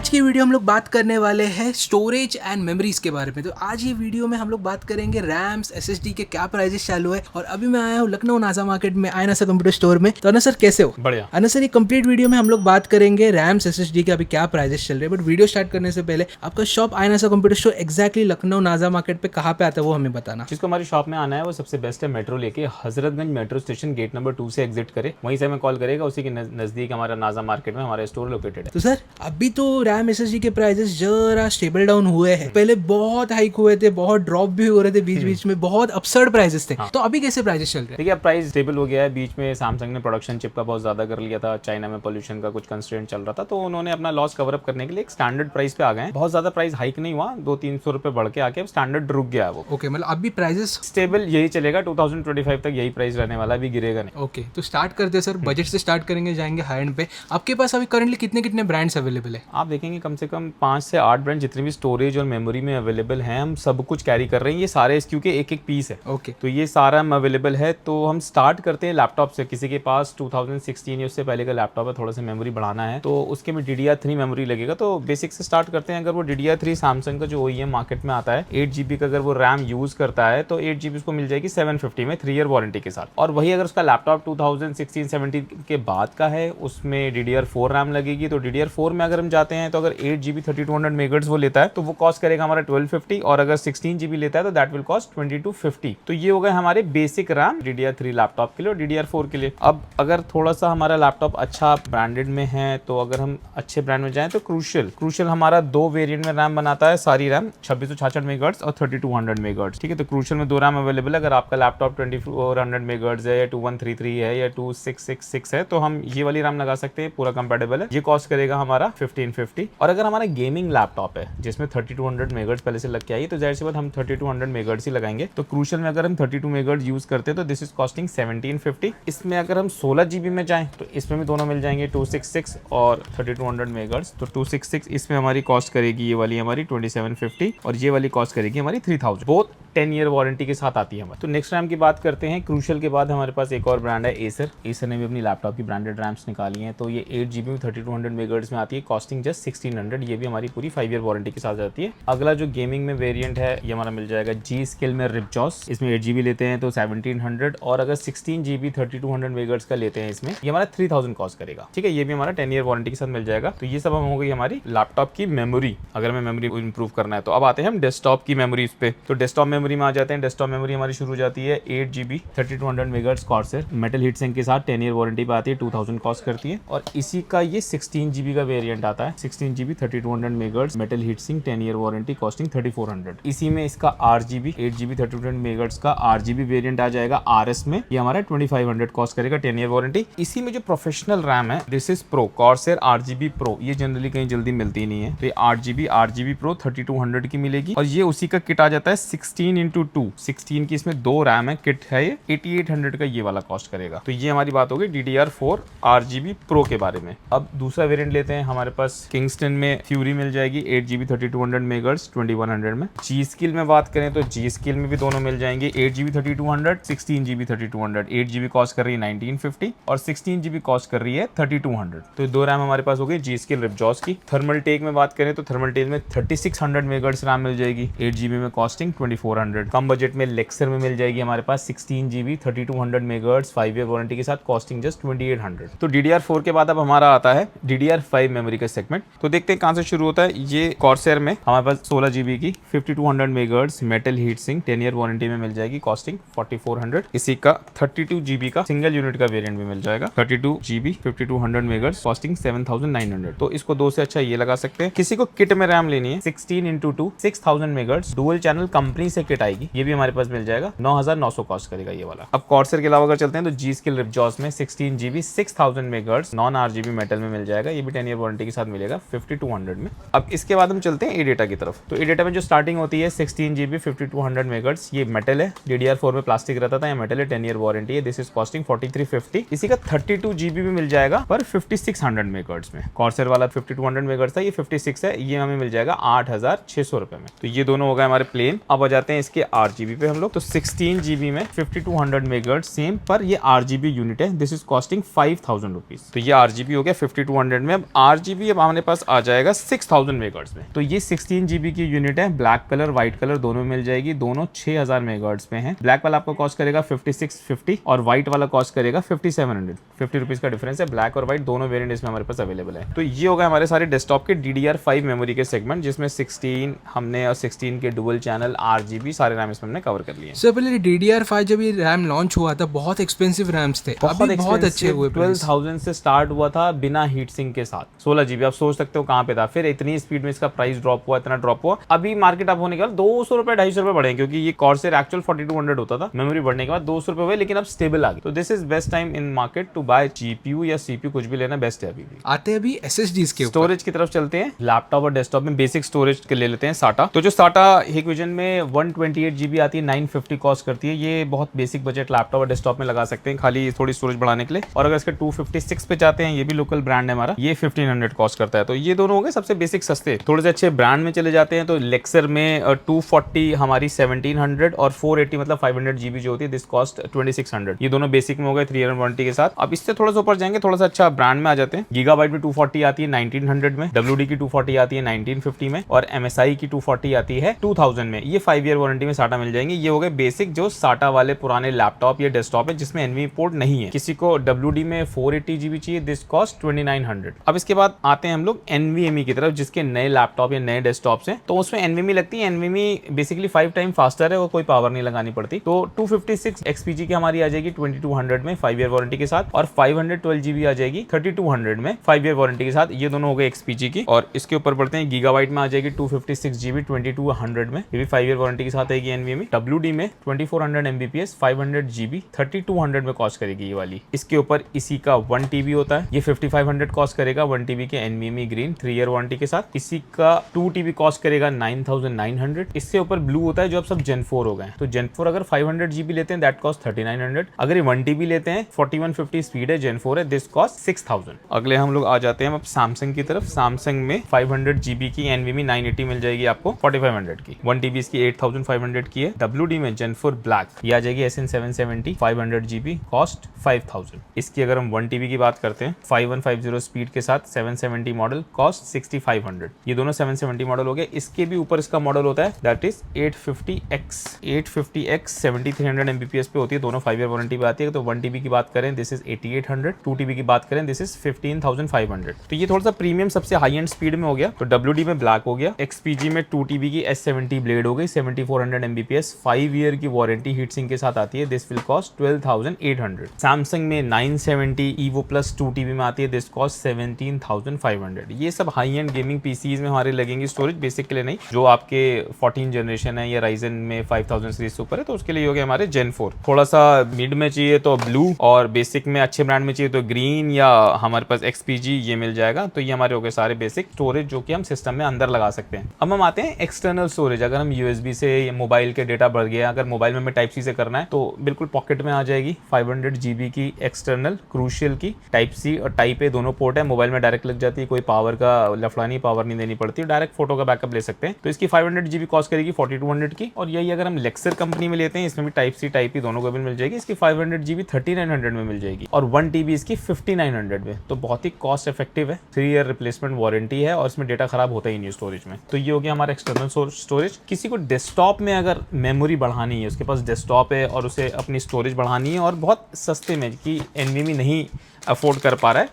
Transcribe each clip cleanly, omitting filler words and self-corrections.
आज की वीडियो हम लोग बात करने वाले हैं स्टोरेज एंड मेमोरीज के बारे में। तो आज ये वीडियो में हम लोग बात करेंगे रैम्स, एसएसडी के क्या प्राइसेस चालू है। और अभी मैं आया हूँ लखनऊ नाजा मार्केट में आयनासा कंप्यूटर स्टोर में। तो अना सर कैसे हो? बढ़िया। अना सर, ये कंप्लीट वीडियो में हम लोग बात करेंगे रैम्स, एसएसडी के अभी क्या प्राइसेस चल रहे हैं। बट वीडियो स्टार्ट करने से पहले आपका शॉप आयनासा computer store exactly Lucknow Naza market पे कहाँ पे आता है वो हमें बताना। जिसको हमारी शॉप में आना है वो सबसे बेस्ट है मेट्रो लेके Hazratganj metro station gate number 2 से एग्जिट करे, वहीं से हमें कॉल करेगा। उसी के नजदीक हमारा नाजा मार्केट में हमारा स्टोर लोकेटेड है। तो सर अभी तो रैम एसएसडी के प्राइसेस जरा स्टेबल डाउन हुए हैं। पहले बहुत हाइक हुए थे, बहुत ड्रॉप भी हो रहे थे बीच बीच में, बहुत अपसर्ड प्राइसेस थे। तो अभी कैसे प्राइसेस चल रहे हैं? देखिए अब प्राइस स्टेबल हो गया है। बीच में सैमसंग ने प्रोडक्शन चिप का बहुत ज्यादा कर लिया था, चाइना में पोल्यूशन का कुछ कंस्ट्रेंट चल रहा था, तो उन्होंने अपना लॉस कवर अप करने के लिए एक स्टैंडर्ड प्राइस पे आ गए हैं। बहुत ज्यादा प्राइस हाइक नहीं हुआ, 200-300 रुपए बढ़ के आके अब स्टैंडर्ड रुक गया है वो। ओके, मतलब अभी प्राइसेस स्टेबल यही चलेगा, 2025 तक यही प्राइस रहने वाला, अभी गिरेगा नहीं। ओके, तो स्टार्ट करते हैं सर, बजट से स्टार्ट करेंगे, जाएंगे हाई एंड पे। आपके पास अभी करंटली कितने कितने ब्रांड्स अवेलेबल है? आप देखेंगे कम से कम 5 से 8 ब्रांड जितने भी स्टोरेज और मेमोरी में अवेलेबल हैं, हम सब कुछ कैरी कर रहे हैं। ये सारे SKU के एक एक पीस है। ओके, तो ये सारा हम अवेलेबल है। तो हम स्टार्ट करते हैं लैपटॉप से। किसी के पास 2016 या उससे पहले का लैपटॉप है, थोड़ा सा मेमोरी बढ़ाना है तो उसके में DDR3 मेमोरी लगेगा। तो बेसिक से स्टार्ट करते हैं। अगर वो DDR3 सैमसंग का जो OEM मार्केट में आता है 8GB का अगर वो रैम यूज करता है तो 8GB उसको मिल जाएगी 750 में 3 ईयर वारंटी के साथ। और वही अगर उसका लैपटॉप 2016-17 के बाद का है उसमें DDR4 रैम लगेगी। तो DDR4 में अगर हम जाते हैं तो अगर 8GB 3200 मेगाहर्ट्ज वो लेता है तो वो कॉस्ट करेगा हमारा 1250, और अगर 16GB लेता है तो दैट विल कॉस्ट 2250। तो ये हो गए हमारे बेसिक रैम DDR3 लैपटॉप के लिए और DDR4 के लिए। अब अगर थोड़ा सा हमारा लैपटॉप अच्छा ब्रांडेड में है तो अगर हम अच्छे ब्रांड में जाएं तो क्रूशियल हमारा 2 वेरिएंट में रैम बनाता है। सारी रैम 2666 मेगाहर्ट्ज और 3200 मेगाहर्ट्ज। ठीक है, तो क्रूशियल में 2 रैम अवेलेबल है। अगर आपका लैपटॉप 2400 मेगाहर्ट्ज है या 2133 है या 2666 है तो हम ये वाली रैम लगा सकते हैं, पूरा कंपेटेबल है। ये कॉस्ट करेगा हमारा 1550। और अगर हमारा गेमिंग लैपटॉप है जिसमें 3200 मेगाहर्ट्ज पहले से लग के आई तो जाहिर सी बात हम 3200 मेगाहर्ट्ज ही लगाएंगे। तो क्रूशियल में अगर हम 32 मेगाहर्ट्ज यूज करते हैं तो दिस इज कॉस्टिंग 1750। इसमें अगर हम 16GB में जाएं तो इसमें भी दोनों मिल जाएंगे 266 और 3200 मेगाहर्ट्ज। तो 266 इसमें हमारी कॉस्ट करेगी ये वाली हमारी 2750 और ये वाली कॉस्ट करेगी हमारी 3000। बहुत 10 ईयर वारंटी के साथ आती है हमारी। तो नेक्स्ट रैम की बात करते हैं। क्रूशियल के बाद हमारे पास एक और ब्रांड है एसर ने भी अपनी लैपटॉप की ब्रांडेड रैम्स निकाली हैं। तो ये 8GB में 3200 मेगाहर्ट्ज में आती है, कॉस्टिंग जस्ट 1600। ये भी हमारी पूरी 5 ईयर वारंटी के साथ आती है। अगला जो गेमिंग में वेरिएंट है ये हमारा मिल जाएगा G-Skill में रिपजॉस। इसमें 8GB लेते हैं तो 1700, और अगर 16GB 3200 मेगाहर्ट्ज का लेते हैं इसमें ये हमारा 3000 कॉस्ट करेगा। ठीक है, ये भी हमारा 10 ईयर वारंटी के साथ मिल जाएगा। तो ये सब हम हो गई हमारी लैपटॉप की मेमोरी, अगर हमें मेमोरी इंप्रूव करना है तो। अब आते हैं हम डेस्कटॉप की मेमोरी पे। तो डेस्कटॉप मेमोरी में आ जाते हैं। डेस्कटॉप मेमोरी हमारी शुरू हो जाती है 8GB 3200 megahertz Corsair metal heat sink के साथ 10 ईयर वारंटी पे आती है, 2000 कॉस्ट करती है। और इसी का ये 16GB का वेरिएंट आता है, 16GB 3200 megahertz metal heat sink 10 year warranty costing 3400। इसी में इसका RGB 8GB 3200 मेगाहर्ट्ज का RGB वेरिएंट आ जाएगा RS में, ये हमारा 2500 कॉस्ट करेगा, 10 ईयर वारंटी। इसी में जो प्रोफेशनल रैम है this is pro Corsair RGB pro, ये जनरली कहीं जल्दी मिलती नहीं है। तो ये 8GB RGB प्रो 3200 की मिलेगी। और ये उसी का किट आ जाता है 16x2, 16 की इसमें 2 रैम है, किट है ये 8800 का, ये वाला कॉस्ट करेगा। तो ये हमारी बात होगी DDR4 RGB प्रो के बारे में। अब दूसरा वेरिएंट लेते हैं। हमारे पास किंगस्टन में फ्यूरी मिल जाएगी 8GB 3200 मेगाहर्ट्ज 2100 में। G-Skill में बात करें तो G-Skill में भी दोनों मिल जाएंगे 8GB 3200, 16GB 3200। 8GB कॉस्ट कर रही है 1950 और 16GB कॉस्ट कर रही है 3200। तो ये 2 रैम हमारे पास हो गई G-Skill रिपजॉस की। थर्मल टेक में बात करें तो थर्मल टेक में 3600 मेगाहर्ट्ज रैम मिल जाएगी, 8GB में कॉस्टिंग 2400। कम बजट में लेक्सर में मिल जाएगी हमारे पास 16GB 3200 मेगाहर्ट्ज 5 ईयर वारंटी के साथ, कॉस्टिंग जस्ट 2800। तो DDR4 के बाद अब हमारा आता है DDR5 मेमोरी का सेगमेंट। तो देखते हैं कहां से शुरू होता है। ये कॉर्सर में हमारे पास 16GB की 5200 megahertz metal heat sink 10 year warranty में मिल जाएगी, कॉस्टिंग 4400। इसी का 32GB का सिंगल यूनिट का वेरिएंट भी मिल जाएगा, 32GB 5200 मेगाहर्ट्ज कॉस्टिंग 7900। तो इसको 2 से अच्छा ये लगा सकते हैं। किसी को किट में रैम लेनी है 16x2 6000 megahertz dual channel company से किट आएगी, ये भी हमारे पास मिल जाएगा, 9900 कॉस्ट करेगा ये वाला। अब कॉर्सर के अलावा अगर चलते हैं तो G-Skill रिपजॉस में 16GB 6000 megahertz non RGB metal में मिल जाएगा, ये भी 10 ईयर वारंटी के साथ मिलेगा 5200 में। अब इसके बाद हम चलते हैं एडेटा की तरफ। तो एडेटा में जो स्टार्टिंग होती है 16GB 5200 मेगाहर्ट्ज, ये मेटल है, DDR4 में प्लास्टिक रहता था, ये मेटल है, 10 ईयर वारंटी है। This is costing 4350। इसी का 32GB भी मिल जाएगा पर 5600 मेगाहर्ट्ज में। कॉर्सर वाला 5200 मेगाहर्ट्ज था, ये 56 है, ये हमें मिल जाएगा 8600 रुपए में। तो ये दोनों हो गए हमारे प्लेन। अब आ जाते हैं इसके RGB पे हम लोग। तो 16 GB में 5200 मेगाहर्ट्ज सेम, पर ये RGB यूनिट है। This is costing 5000 rupees. तो ये RGB हो गया 5200 में। अब RGB अब हमारे पास आ जाएगा 6000 मेगाहर्ट्ज में। तो ये 16 GB की यूनिट है, ब्लैक कलर व्हाइट कलर दोनों मिल जाएगी, दोनों 6000 मेगाहर्ट्ज में है। ब्लैक वाला आपको कॉस्ट करेगा 5650 और व्हाइट वाला कॉस्ट करेगा 5700। 50 रुपीज का डिफरेंस है। ब्लैक और व्हाइट दोनों वेरिएंट इसमें हमारे पास अवेलेबल है। तो ये होगा हमारे सारे डेस्कटॉप के DDR5 मेमोरी के सेगमेंट, जिसमें 16 हमने और 16 के डुअल चैनल RGB सारे रैम इसमें हमने कवर कर लिए। सर पहले DDR5 जब ये रैम लॉन्च हुआ था बहुत एक्सपेंसिव रैम्स थे, अभी बहुत अच्छे हुए। 12,000 से स्टार्ट हुआ था बिना हीट सिंक के साथ 16 GB। आप सोच सकते हो कहाँ पे था, फिर इतनी स्पीड में इसका प्राइस ड्रॉप हुआ, इतना ड्रॉप हुआ। अभी मार्केट अप होने के बाद 200 रुपए 250 रुपए बढ़े, क्योंकि ये कॉर्सेर एक्चुअल 4200 होता था, मेमोरी बढ़ने के बाद 200 रुपए हुए, लेकिन अब स्टेबल आ गई। तो this is best time in market to buy GPU या CPU, कुछ भी लेना बेस्ट है। अभी भी आते हैं अभी SSDs के स्टोरेज की तरफ चलते हैं। लैपटॉप और डेस्कटॉप में बेसिक स्टोरेज के ले लेते हैं SATA। तो जो SATA Hikvision में 128 GB आती है, 950 कॉस्ट करती है। ये बहुत बेसिक बजट लैपटॉप और डेस्कटॉप में लगा सकते हैं, खाली थोड़ी स्टोरेज बढ़ाने के लिए। और अगर इसके 256 पे चाहते हैं, ये भी लोकल ब्रांड है हमारा, ये 1500 कॉस्ट करता है। तो ये दोनों हो गए सबसे बेसिक सस्ते। थोड़े से अच्छे ब्रांड में चले जाते हैं तो लेक्सर में 240 हमारी 1700 और 480 मतलब 500 GB जो होती है, दिस कॉस्ट 2600। ये दोनों बेसिक में हो गए 3 ईयर वारंटी के साथ। अब इससे थोड़ा सा ऊपर जाएंगे, थोड़ा सा अच्छा ब्रांड में आ जाते हैं। गीगाबाइट में 240 आती है 1900 में, WD की 240 आती है 1950 में, और MSI की 240 आती है 2000 में। ये 5 ईयर वारंटी में SATA मिल जाएंगे। ये हो गए बेसिक जो SATA वाले पुराने लैपटॉप या डेस्कटॉप है जिसमें NVMe पोर्ट नहीं है। किसी को WD में 480 GB चाहिए, दिस कॉस्ट 2900। अब इसके बाद आते हैं हम लोग NVMe की तरफ, जिसके नए लैपटॉप या नए डेस्कटॉप्स हैं तो उसमें NVMe लगती है। NVMe बेसिकली 5 टाइम फास्टर है और कोई पावर नहीं लगानी पड़ती। तो 256 XPG की हमारी आ जाएगी 2200 में 5 ईयर वारंटी के साथ, और 512 GB आ जाएगी 3200 में 5 ईयर वारंटी के साथ। ये दोनों हो गए XPG की। और इसके ऊपर बढ़ते हैं, गीगाबाइट में आ जाएगी 256 GB 2200 में, ये भी 5 ईयर वारंटी के साथ आएगी NVMe। WD में 2400 MBPS 500 GB 3200 में कॉस्ट करेगी ये वाली। इसके ऊपर इसी का 1 TB होता है, ये 5500 कॉस्ट करेगा 1 TB के NVMe ग्रीन 3 ईयर वारंटी के साथ। इसी का 2 TB कॉस्ट करेगा 9900। इससे ऊपर ब्लू होता है, जो अब सब Gen 4 हो गए। तो Gen 4 अगर 500 GB लेते हैं दैट कॉस्ट 3900। अगर ये 1 TB लेते हैं 4150 स्पीड है, Gen 4 है, दिस कॉस्ट 6000। अगले हम लोग आ जाते हैं अब Samsung की तरफ। Samsung में 500 GB की NVMe 980 मिल जाएगी आपको 4500 की। 1 TB इसकी 8500 की है। WD में Gen 4 ब्लैक ये आ जाएगी SN770 500 GB कॉस्ट 5000। इसकी अगर हम 1 TB की बात करते हैं 5150 स्पीड के साथ 770 मॉडल कॉस्ट 6500। ये दोनों 770 मॉडल हो गए। इसके भी ऊपर इसका मॉडल होता है दैट इज 850X 7300 MBPS पे होती है, दोनों 5 ईयर वारंटी पे आती है। तो 1 TB की बात करें दिस इज 8800, 2 TB की बात करें दिस इज 15500। तो ये थोड़ा सा प्रीमियम सबसे हाई एंड स्पीड में हो गया। तो WD में ब्लैक हो गया। XPG में 2 TB की S70 ब्लेड हो गई 7400 MBPS 5 ईयर की वारंटी हीट सिंक के साथ आती है, दिस विल कॉस्ट 12800। Samsung में 970 EVO Plus 2 TB में आती है, दिस कॉस्ट 17500। ये सब हाई एंड गेमिंग PCs में हमारे लगेंगे स्टोरेज, बेसिक के लिए नहीं। जो आपके 14 जनरेशन है या Ryzen में 5000 सीरीज से ऊपर है तो उसके लिए हो गया हमारे Gen 4। थोड़ा सा मिड में चाहिए तो ब्लू, और बेसिक में अच्छे ब्रांड में चाहिए तो ग्रीन, या हमारे पास XPG ये मिल जाएगा। तो ये हमारे हो गए सारे बेसिक स्टोरेज जो कि हम सिस्टम में अंदर लगा सकते हैं। अब हम आते हैं एक्सटर्नल स्टोरेज। अगर हम USB से या मोबाइल के डेटा बढ़ गया, अगर मोबाइल में हमें Type-C से करना है तो बिल्कुल पॉकेट में आ जाएगी 500 GB की एक्सटर्नल क्रूशियल की Type-C और Type-A दोनों पोर्ट है। मोबाइल में डायरेक्ट लग जाती है, कोई पावर का लफड़ा नहीं, पावर नहीं देनी पड़ती, डायरेक्ट फोटो का बैकअप ले सकते हैं। तो इसकी 500 GB कॉस्ट करेगी 4200 की। और यही अगर हम लेक्सर कंपनी में लेते हैं इसमें भी Type-C Type-E दोनों को भी मिल जाएगी। इसकी 500 GB 3900 में मिल जाएगी और 1 TB इसकी 5900 में। तो बहुत ही कॉस्ट इफेक्टिव है, 3 ईयर रिप्लेसमेंट वारंटी है और इसमें डेटा खराब होता ही नहीं स्टोरेज में। तो ये हो गया हमारा एक्सटर्नल स्टोरेज। किसी को डेस्कटॉप में अगर मेमोरी बढ़ानी है, उसके पास डेस्कटॉप है और उसे अपनी स्टोरेज बढ़ानी है और बहुत सस्ते में कि NVMe नहीं अफोर्ड कर पा रहा है,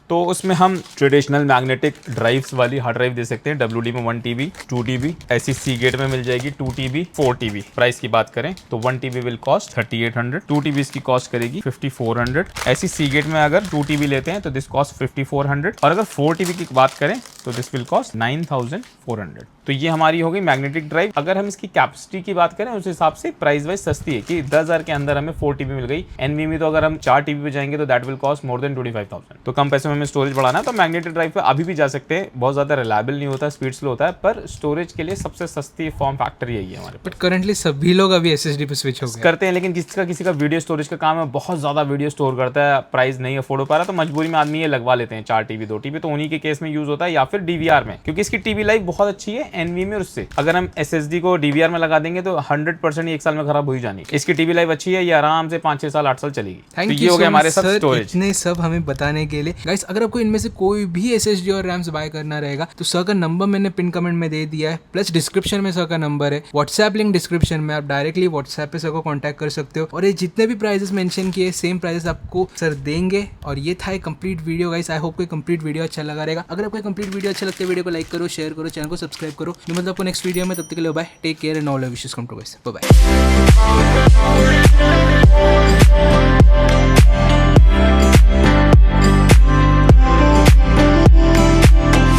तो उसमें हम ट्रेडिशनल मैग्नेटिक ड्राइव्स वाली हार्ड ड्राइव दे सकते हैं। WD में 1 TB 2 TB, ऐसी Seagate में मिल जाएगी 2 TB 4 TB। प्राइस की बात करें तो 1 TB विल कॉस्ट 3800, 2 TB इसकी कॉस्ट करेगी 5400। ऐसी Seagate में अगर 2 TB लेते हैं तो दिस कॉस्ट 5400, और अगर 4 TB की बात करें तो दिस विल कॉस्ट 9400। तो ये हमारी हो गई मैग्नेटिक ड्राइव। अगर हम इसकी कैपेसिटी की बात करें उस हिसाब से प्राइस वाइज सस्ती है कि 10,000 के अंदर हमें 4 TB मिल गई। NVMe तो अगर हम 4 TB पे जाएंगे तो that will cost more than 25,000। तो कम पैसे में हमें स्टोरेज बढ़ाना है तो मैग्नेटिक ड्राइव पे अभी भी जा सकते हैं। बहुत ज्यादा रिलायबल नहीं होता, स्पीड स्लो होता है, पर स्टोरेज के लिए सबसे सस्ती फॉर्म फैक्टर यही है हमारे। बट करंटली सभी लोग अभी SSD पे स्विच हो गए करते हैं, लेकिन किसी का वीडियो स्टोरेज का काम है, बहुत ज्यादा वीडियो स्टोर करता है, प्राइस नहीं अफोर्ड हो पा रहा तो मजबूरी में आदमी ये लगवा लेते हैं 4 TB 2 TB। तो उन्हीं के केस में यूज होता है, या फिर डीवीआर में, क्योंकि इसकी टीवी लाइफ बहुत अच्छी है एनवी में। उससे अगर हम एसएसडी को डीवीआर में लगा देंगे तो 100% एक साल में खराब हो ही जानी। इसकी टीवी लाइफ अच्छी है, ये आराम से 5-6 साल 8 साल चलेगी। थैंक तो ये हो गया हमारे साथ स्टोरेज। इतने सब हमें बताने के लिए। गाइस अगर आपको इनमें से कोई भी एसएसडी और रैम्स बाय करना रहेगा तो सर का नंबर मैंने पिन कमेंट में दे दिया है, प्लस डिस्क्रिप्शन में सर का नंबर है, व्हाट्सएप लिंक डिस्क्रिप्शन में, आप डायरेक्टली व्हाट्सएप पे सर को कांटेक्ट कर सकते हो। और ये जितने भी प्राइजेस मेंशन किए सेम प्राइजेस आपको सर देंगे। और ये था एक complete video guys. I hope कोई कंप्लीट वीडियो अच्छा लगा रहेगा। अगर आपको कंप्लीट वीडियो अच्छा लगता है वीडियो को लाइक करो, शेयर करो, चैनल को सब्सक्राइब करो। मैं मतलब आपको नेक्स्ट वीडियो में, तब तक के लिए bye, take care and all wishes come to guys, bye bye.